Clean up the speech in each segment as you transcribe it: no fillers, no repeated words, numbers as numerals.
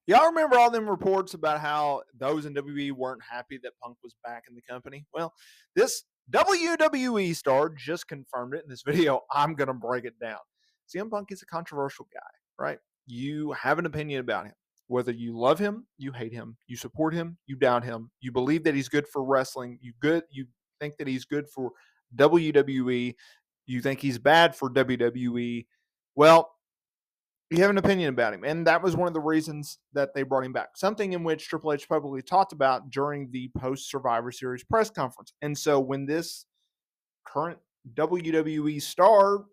Y'all remember all them reports about how those in WWE weren't happy that Punk was back in the company? Well, this WWE star just confirmed it in this video. I'm going to break it down. CM Punk is a controversial guy, right? You have an opinion about him. Whether you love him, you hate him, you support him, you doubt him, you believe that he's good for wrestling, you think that he's good for WWE, you think he's bad for WWE. Well, you have an opinion about him. And that was one of the reasons that they brought him back. Something in which Triple H publicly talked about during the post Survivor Series press conference. And so when this current WWE star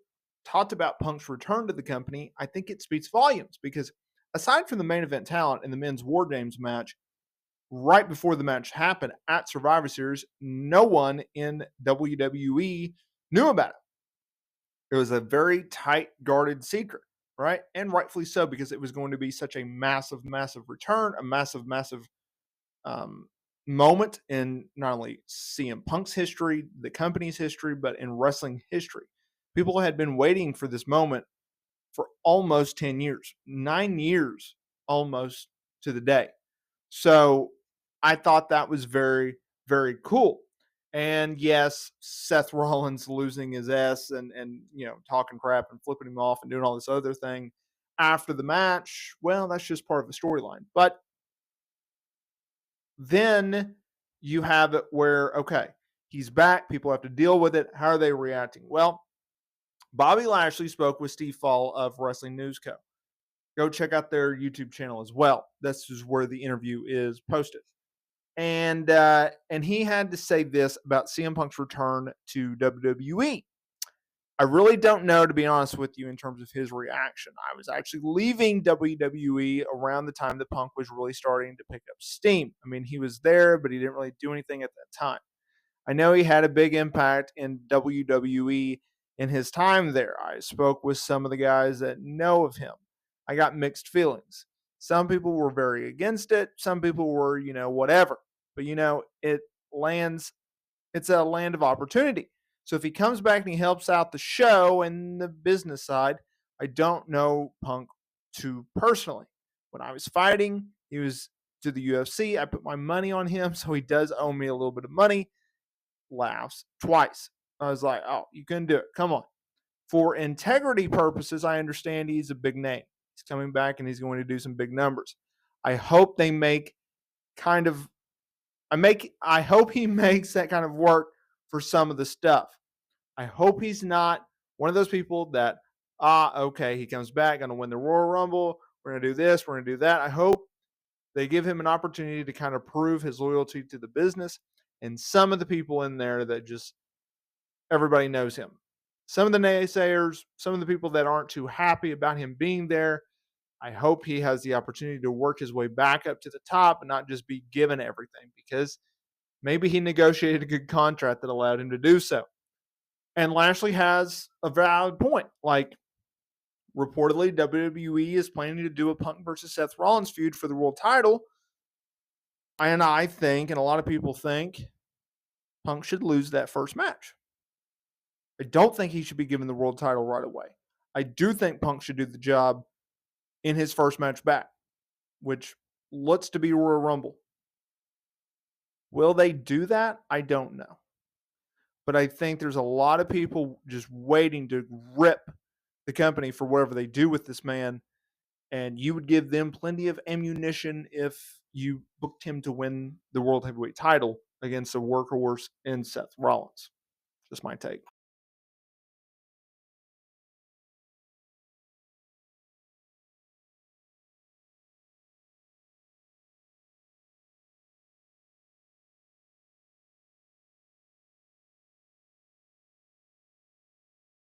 talked about Punk's return to the company, I think it speaks volumes because aside from the main event talent in the men's War Games match, right before the match happened at Survivor Series, no one in WWE knew about it. It was a very tight guarded secret, right? And rightfully so, because it was going to be such a massive, massive return, a massive, massive um, moment in not only CM Punk's history, the company's history, but in wrestling history. People had been waiting for this moment for almost 10 years, 9 years almost to the day. So I thought that was very, very cool. And yes, Seth Rollins losing his S and talking crap and flipping him off and doing all this other thing after the match, well, that's just part of the storyline. But then you have it where, okay, he's back, people have to deal with it. How are they reacting? Well, Bobby Lashley spoke with Steve Fall of Wrestling News Co. Go check out their YouTube channel as well. This is where the interview is posted. And he had to say this about CM Punk's return to WWE. I really don't know, to be honest with you, in terms of his reaction. I was actually leaving WWE around the time that Punk was really starting to pick up steam. I mean, he was there, but he didn't really do anything at that time. I know he had a big impact in WWE in his time there. I spoke with some of the guys that know of him. I got mixed feelings. Some people were very against it. Some people were, whatever. But it's a land of opportunity. So if he comes back and he helps out the show and the business side, I don't know Punk too personally. When I was fighting, he was to the UFC. I put my money on him, so he does owe me a little bit of money. Laughs twice. I was like, oh, you couldn't do it. Come on. For integrity purposes, I understand he's a big name. He's coming back and he's going to do some big numbers. I hope they make kind of I hope he makes that kind of work for some of the stuff. I hope he's not one of those people that, okay, he comes back, going to win the Royal Rumble. We're going to do this. We're going to do that. I hope they give him an opportunity to kind of prove his loyalty to the business. And some of the people in there that just everybody knows him. Some of the naysayers, some of the people that aren't too happy about him being there, I hope he has the opportunity to work his way back up to the top and not just be given everything, because maybe he negotiated a good contract that allowed him to do so. And Lashley has a valid point. Like, reportedly, WWE is planning to do a Punk versus Seth Rollins feud for the world title. And I think, and a lot of people think, Punk should lose that first match. I don't think he should be given the world title right away. I do think Punk should do the job in his first match back, which looks to be Royal Rumble. Will they do that? I don't know. But I think there's a lot of people just waiting to rip the company for whatever they do with this man. And you would give them plenty of ammunition if you booked him to win the World Heavyweight title against a workhorse in Seth Rollins. Just my take.